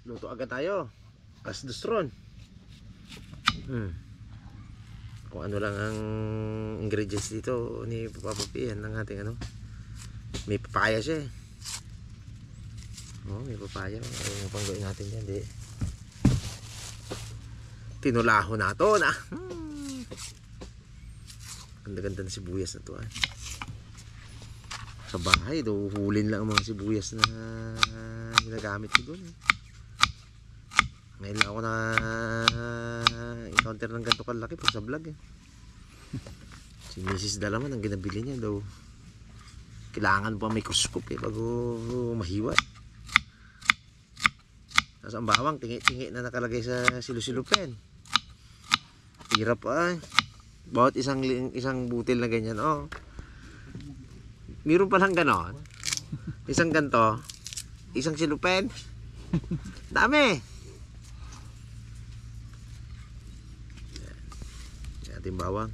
Luto agad tayo. Kasdustron. Kung ano lang ang ingredients dito ni Papa P, yan ang ating ano. May papaya siya eh. Oh, may papaya. Ano pang gawin natin yan, di. Tinulaho na to na. Ganda-ganda na sibuyas na to ah. Sa bahay, hulin lang ang mga sibuyas na ginagamit ko doon eh. Ngayon lang ako na encounter ng ganito kalaki pag sa vlog eh. Si Mrs. Dalaman ang ginabili niya daw. Kailangan pa microscope eh bago mahiwa. Tapos ang bawang tingi-tingi na nakalagay sa silusilupen. Hirap ah. Bawat isang butil na ganyan oh. Meron palang ganon. Isang ganto. Isang silupen. Dami. Ating bawang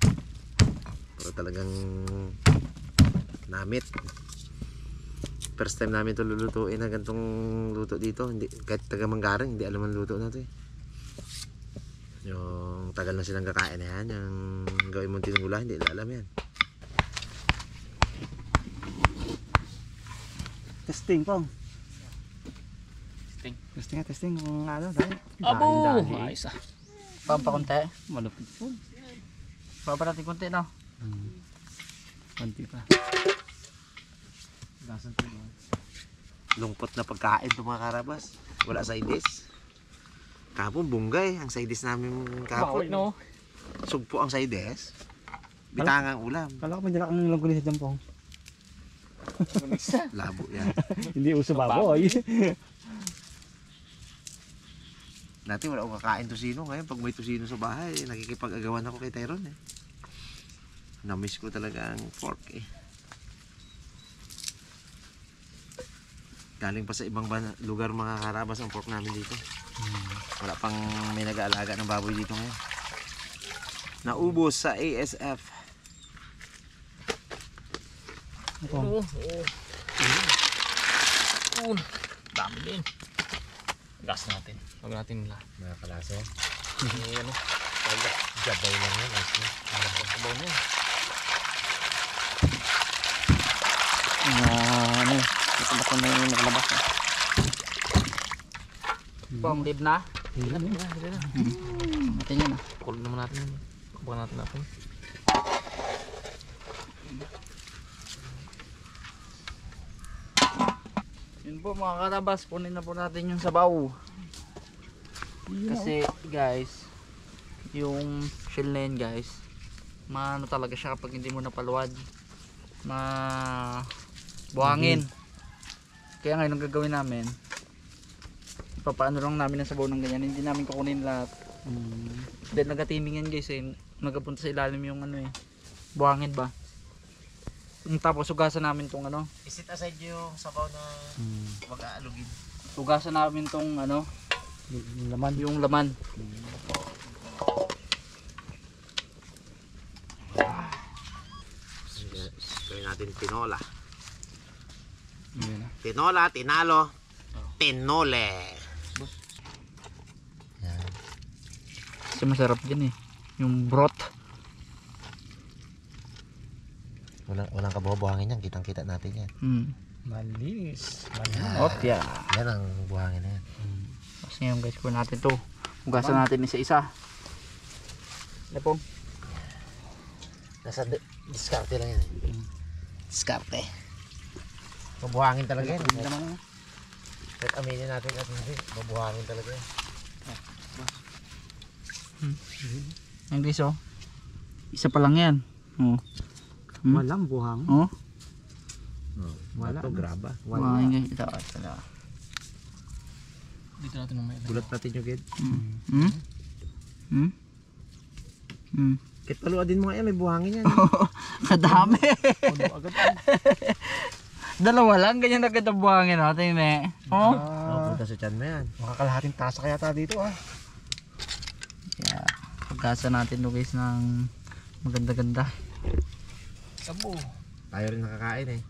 para talagang namit. First time namin ito lulutuin na gantong luto dito. Hindi, kahit taga Manggaring hindi alam ang luto na ito eh. Yung tagal na silang kakain na yan, yung gawin mong tinula hindi alam yan. Testing pong. Testing kung ano dahil. Abo! Ayos ah. Pampakunti. Malupit po. Baba natin kunti no. Konti pa. Gasan po. Lungkot na pagkain itong mga karabas. Wala side dish. Kahapon bunggay ang side dish namin kahapon. Bawal no. Sugpo ang side dish. Bitangang ulam. Kala ko may dala kang langgulis sa jampong. Labo yan. Hindi uso baboy. Dati wala akong kakain tusino. Ngayon pag may tusino sa bahay, nakikipag-agawan ako kay Tyron eh. Namiss ko talaga ang pork eh. Galing pa sa ibang lugar mga karabas ang pork namin dito. Wala pang may nag-aalaga ng baboy dito ngayon. Naubos sa ASF. Oo. Dami din. Gas natin. Huwag natin nila. Mga kalasa. Ano? Gabay lang yan. Sabaw niya. Ano? Ito na yung nakalabas. Pong lib na. Hindi na. Natin yun. Kulog naman natin yun. Kubakan natin natin. Yun po mga karabas. Kunin na po natin yung sabaw. Kasi guys, yung shell na yun guys, maano talaga siya kapag hindi mo napaluwad. Buhangin. Kaya ngayon ang gagawin namin, papaano lang namin ang sabaw ng ganyan. Hindi namin kukunin lahat. Dahil nagatiming yan guys eh. Nagapunta sa ilalim yung ano eh, buhangin ba. Tapos ugasan namin tong ano. Isit aside yung sabaw na mag-aalugin. Ugasan namin tong ano, Yung laman. yung laman. Gawin natin tinola. Yun. Tinola, tinalo, tinole. Yan. Kasi masarap din eh. Yung broth. Walang kabuhangin yan. Kitang-kita natin yan. Malinis. Opya. Yan ang buhangin na yan. Tapos ngayon guys, kunin natin to. Ugasan natin isa-isa. Ano po? Nasa diskarte lang yan. Diskarte. Mabuhangin talaga yan. Kahit aminin natin at hindi, mabuhangin talaga yan. Ayan guys oh. Isa pa lang yan. Oh. Walang buhang. Oh. Wala Ito, na. graba. Buhangin guys. Ito. Dito natin mamaya. Bulat natin yung gid. Kahit paluadin mo nga yan, may buhangin yan. Kadami. Agad. Dalawa lang. Ganyan agad ang buhangin natin eh. Oh. Punta sa tiyan mo yan. Makakalahating tasa kaya ta dito ah. Kaya pagkasa natin to guys ng maganda-ganda. Sabo. Tayo rin nakakain eh.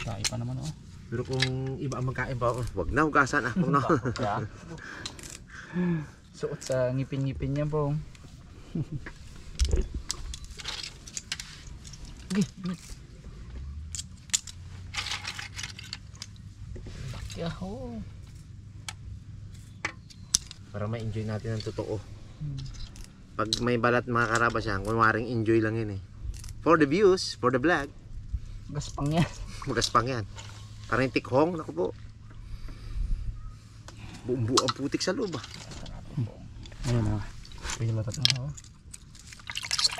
Dahil pa naman oh. Pero kung iba ang magkain pa, wag na hugasan ah. Wag na. Kaya, Suot sa ngipin-ngipin niya po. kaya ho. Para ma-enjoy natin ang totoo. Pag may balat mga karabas yan, kunwaring enjoy lang yun eh. For the views, for the vlog, Gaspang yan. magaspang yan. Parang yung tikhong, naku po. Buong ang putik sa loob ah. Ayun ah. Ayun latat na oh.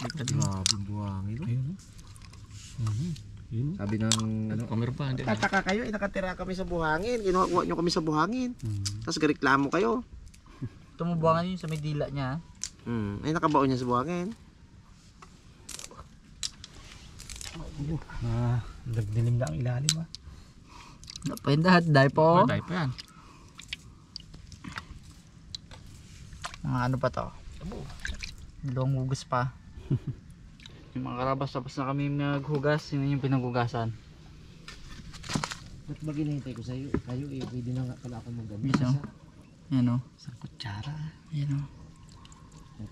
Grabe buhangin. Ayun oh. Yun. Sabi ng ano, Camera pa, hindi. tataka kayo, nakatira kami sa buhangin. Kinuha nyo kami sa buhangin. Tapos gareklamo kayo. Tumubuangan yun sa may dila niya. Ay nakabaon niya sa buhangin. Nagdilim na ang ilalim ah. Napahindahat, dahil po. Patay pa yan. Mga ano pa to? Dalawang hugas pa. Yung mga karabas tapos na kami naghugas, yun yung pinaghugasan. Ba't ba ginahintay ko sa'yo? Kayo eh, pwede na nga pala ako maggamit. Bisa. Yan o. Sa kutsara. Yan o.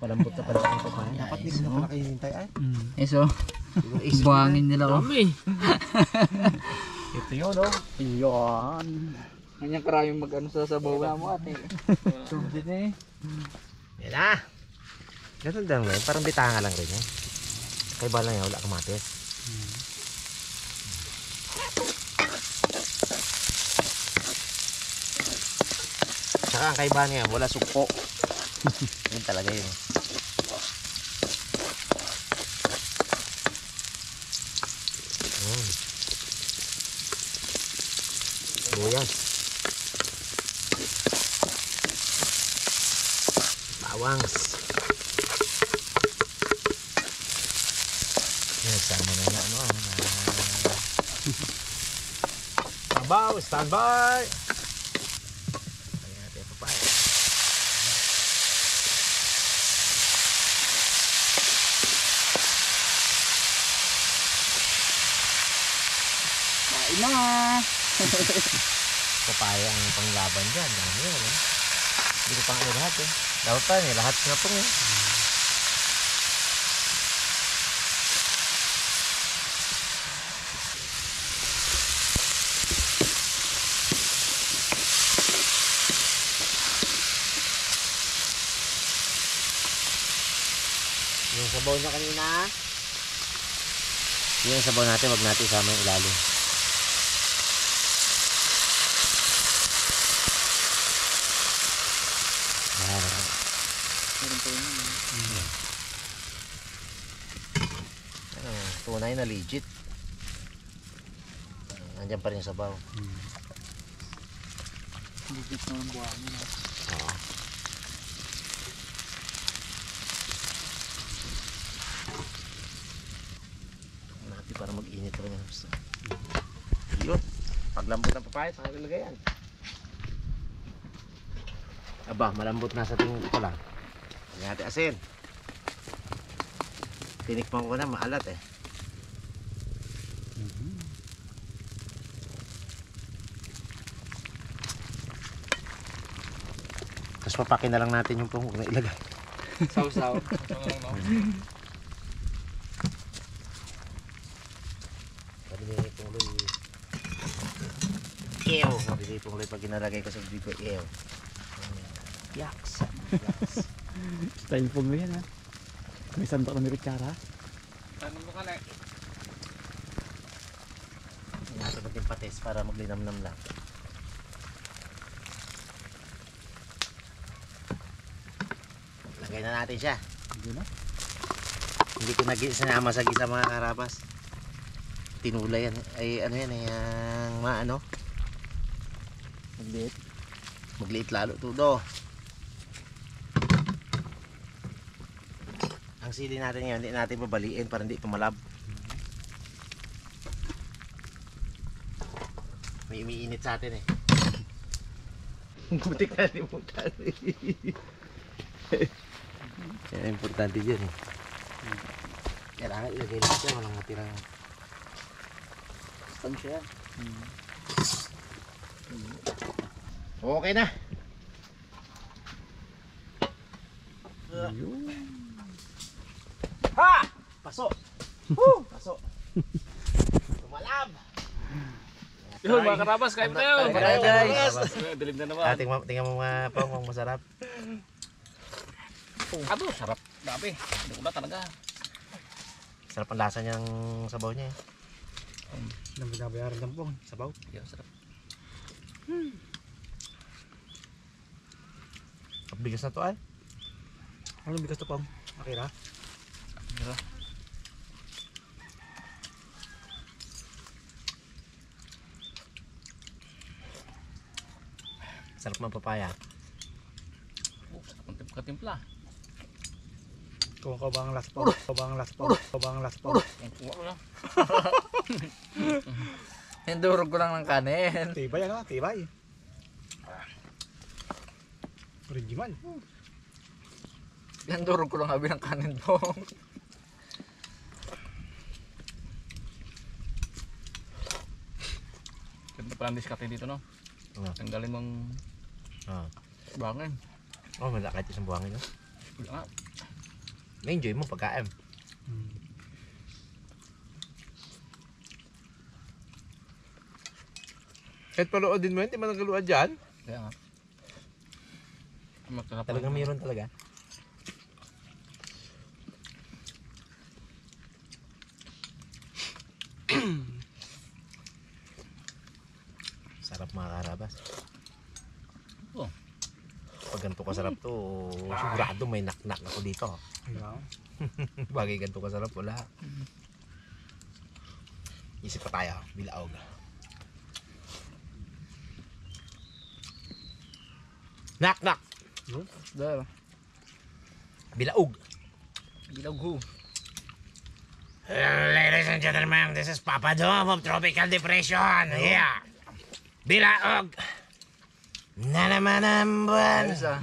Palambot na pala ako pa. Dapat di ko na pala kayo hintay ay. Eso. Buhangin nila ko. Dami. Ito yun oh. Yan. Kanyang karaming mag-ano sa sabaw na mo ate. Sumbi na eh. Yan na. Ganun lang lang. Parang bitanga lang rin yan. Kaya ba lang yan, wala kamatis. Tsaka ang kaiba niya, wala sukpo. Yun talaga yun. Buyas. Bawangs. Yan, sama na yan. Ano, Sabaw, standby! Ayan natin papaya. Kain na. Papaya ang panglaban dyan. Dami yan eh. Hindi ko pang ano lahat eh. Dapat pa niya, lahat na pong eh. Yung sabaw niya kanina. Yung sabaw natin, wag natin isama yung ilalim. Ano, tunay na legit. Nandiyan pa rin yung sabaw. Legit na ng buhangin. Oo. Natin para mag-init rin yung gusto. Yun. Paglambot ng papaya, saka nilagay yan. Aba, malambot na sa tingin ko lang. Lagyan natin asin. Tinikman ko na, maalat eh. Tapos papakin na lang natin yung pungkok na ilagay. Saw-saw. Sabi ni Pungloy, ew. Sabi ni Pungloy pag ginalagay ko sa bibig ko, ew. Yaks. Yaks. Style pong mo yan ah. May sandok na may kutsara. Tanong mo ka na. Natin natin patis para maglinamnam lang. Lagay na natin siya. Hindi na. Hindi ko sinama sa gisa mga karabas. Tinulay yan. Ay ano yan ay ang maano. Magliit. Magliit lalo todo. Ang sili natin ngayon, hindi natin babaliin para hindi pumalab. May umiinit sa atin eh. Buti ka limutan. Yan ang importante dyan eh. Kailangan ilagay lang siya, walang matirang Stansya yan. Okay na. Ha! Paso. Paso. Tumalab. Yun mga karabas, kain tayo. Kain tayo, guys. Dilim na naman. Tingnan mo mga pong masarap. Ado, sarap. Grabe. Hindi ko na talaga. Sarap ang lasa niyang sabaw niya. Nang binabayaran ng pong, sabaw. Yan, sarap. Bigas na to ay. Anong bigas to pong? Akira? Diba? Sarap ng papaya. Sarap ang katimpla. Kung ka ba ang last pong? Kung ba ang last pong? Kung ba ang last pong? Ang kuha ko na. Hindurog ko lang ng kanin. Tibay ano? Tibay. Original. Hindurog ko lang habi ng kanin po. Ganda pala ang diskarte dito, no? Tanggalin mong Ah. bangin. Oh, malakit isang buwangin. No? Wala nga. Na-enjoy mo pagkain. Kahit paloodin mo yun, di man nagaluan dyan. Kaya nga. Masarap Talagang ang- mayroon talaga. Sarap mga karabas. Oh. Pag ganito kasarap to, sigurado may naknak ako dito. Ayan. Bagay ganito kasarap, wala. Isip pa tayo, bilaog. Nak! Dahil. Bilaog! Bilog ho. Ladies and gentlemen, this is Papa Dom of Tropical Depression. Yeah. Bilaog. Na naman ang buwan. Ayos ah.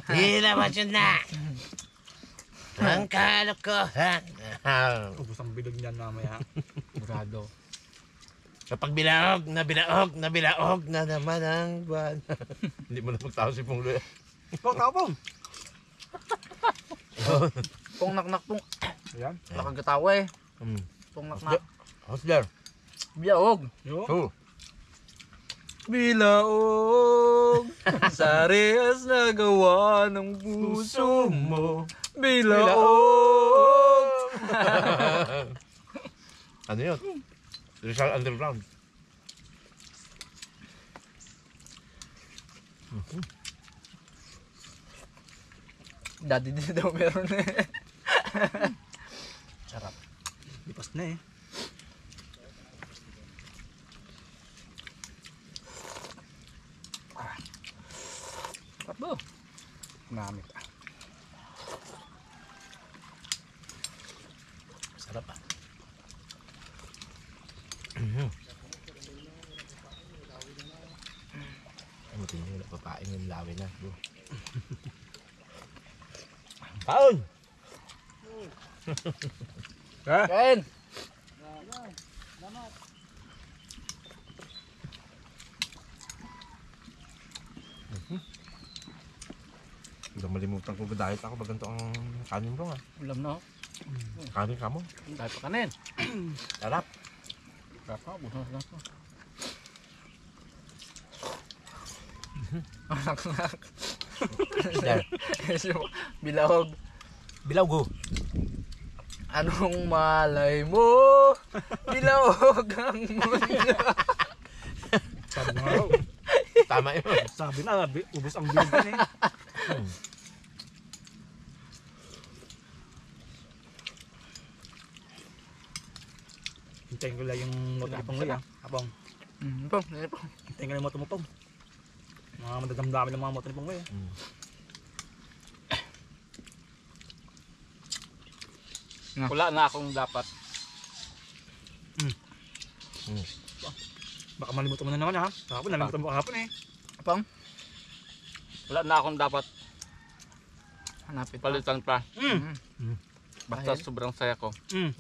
Hilabas yun na. Ang kalokohan. Ubus ang bilog niyan mamaya. Burado. Kapag bilaog na naman ang buwan. Hindi mo na magtao si Pong Luya. Pong, tao pong! Pong naknak pong. Ayan. Nakagatawa eh. Pong naknak. Hostler. Biyaog. Yo. Oh. Bilaog. Sa rehas na gawa ng puso mo. Bilaog. Ano yun? Rizal Underground. Daddy din daw meron eh. Sarap. Lipas na eh. Sarap ba? Namit ah. Sarap ah. Ay, matin yung papain yung lawi na. Bro. Paon! Kain. Hindi malimutan ko ba diet ako ba ganito ang kanin bro ah. Ulam na. Kanin ka mo. Dahil pa kanin. Sarap. Sarap pa. Bukas na ito. Naknak. There. Bilahog. Bilawgo. Anong malay mo? Bilahog ang mundo. Sabi nga raw. Tama yun. Sabi na, ubus ang bilog yan eh. Hintayin ko lang yung moto ni Pong Luya. Apong, Pong, ano po? hintayin ko lang yung moto mo Pong. Mga madadamdamin ng mga moto ni Pong Luya. Wala na akong dapat. Baka malimutan mo na naman ha. Kahapon, nalimutan mo kahapon eh. Pong, Wala na akong dapat hanapin pa. palitan pa. Basta Dahil? sobrang saya ko Mm.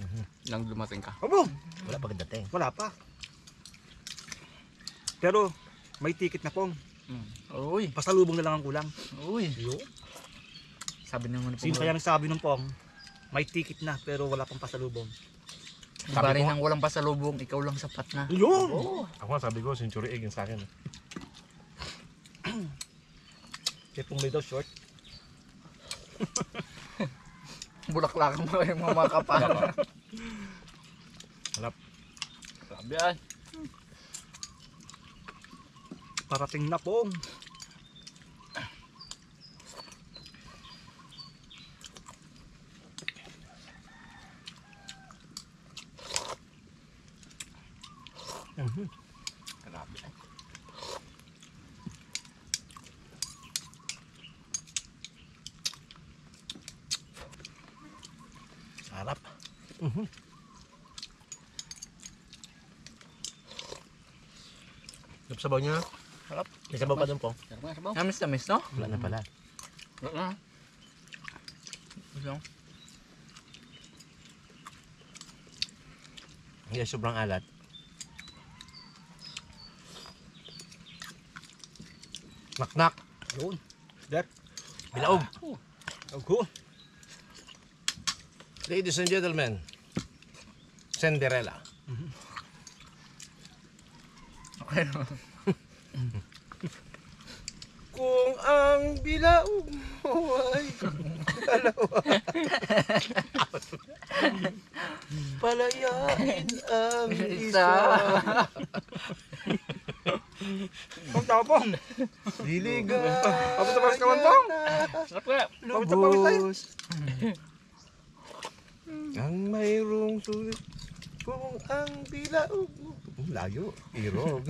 nang dumating ka. Opo, Wala pagdating. wala pa. Pero, may ticket na pong. Uy. Pasalubong na lang ang kulang. Uy. Yo. Sabi naman po. Sino kaya nagsabi ng pong? May ticket na pero wala pang pasalubong. Bari nang walang pasalubong, ikaw lang sapat na. Yun! Ako nga sabi ko, century egg yung sa akin. Kaya pong may daw short. Bulaklakan mo yung mga kapal. Harap. Sabi ay. Parating na pong. Grabe ay. Sarap. Sarap sabaw niya. Sarap. May sabaw pa doon po. Namis namis, no? Wala na pala. Wala na. Gusto. Hindi sobrang alat. Naknak. Yun. That. Bilaog. Okay. Ladies and gentlemen, Cinderella. Okay. Kung ang bilaog mo ay dalawa, palayain ang isa. Pong tao pong. Diligan. Pagod sa kawan pong. Sarap kaya. Lubos. Ang mayroong sulit. Kung ang bilaog mo. Layo. Irog.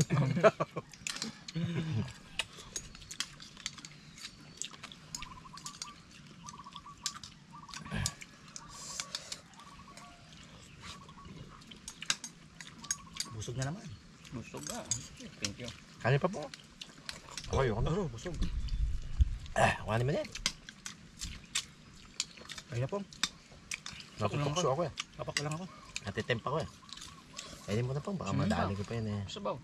Busog na naman. Busog na. Thank you. Kanya pa po. Ako yun. Oo, busog. Wala naman yan. Ayun na pong. Nakutukso ako eh. Kapak lang ako. Natitemp ako eh. Pwede mo na po. Baka Sige madali ko pa yun eh. Sabaw.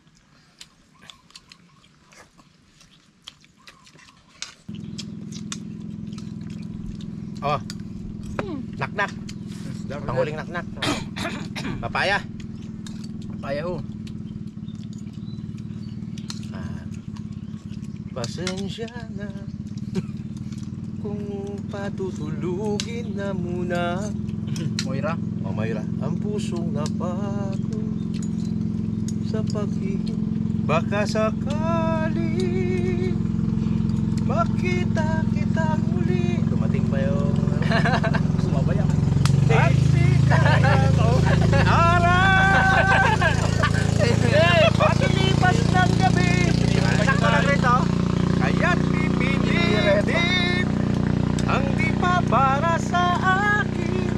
Oh. Naknak. Panghuling naknak. Papaya. Papaya ho. Pasensya na kung patutulugin na muna. Moira. O Mayra, ang pusong napako sa pag-ibig. Baka sakali makita kita muli. Dumating pa yung Sumabay ako. Patilipas ng gabi. Sakto lang rito. Kaya't pipilitin ang di pa para sa akin.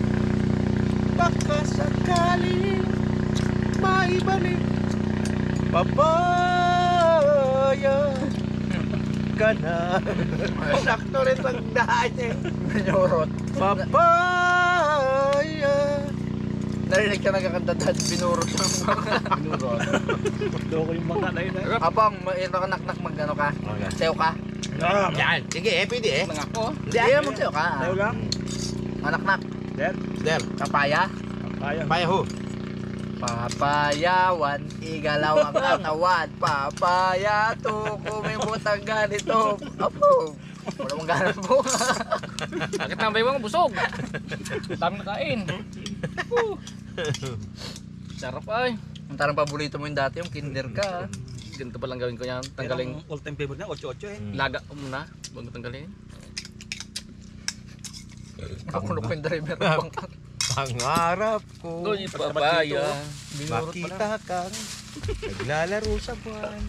Baka sakali maibalik. Papaya ka na. Sakto rin pagdaan eh. Binurot. Papaya. Narinig ka nagkakanta dahil binurot ng mga. Binurot. Doon ko yung mga na yun. Apang, naknak mag-ano ka? Okay. Sayo ka? Yan. Sige pwede eh. Mga ako. Hindi, Hindi, magsayo ka. Tayo lang. Anak-nak. There. Del, Papaya. Kaya. paya ho. Papayawan, igalaw ang katawan. Papaya, kumimot ang ganito. Apo, wala mong ganap po. Bakit tambay mo busog? Dami nakain. Sarap ay. Ang tarang paborito mo yung dati, yung kinder ka. Ganito pa lang gawin ko yan. Tanggaling. Tanggaling All time favorite na, 8-8 eh. laga ko muna bago tanggalin. Ako ko yung driver ng bangka. Pangarap ko. Doon yung papaya. Binurot pa na. Makita kang naglalaro sa buwan.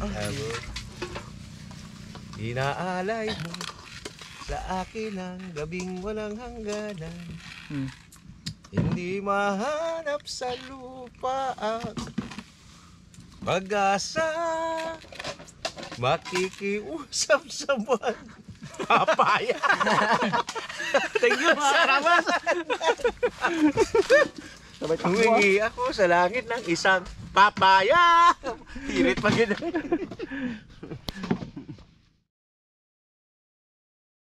Inaalay mo sa akin ang gabing walang hangganan. Hindi mahanap sa lupa ang pag-asa. Makikiusap sa buwan. Papaya. Thank you, salamat. Humingi ako sa langit ng isang papaya. Hirit pa gano'n.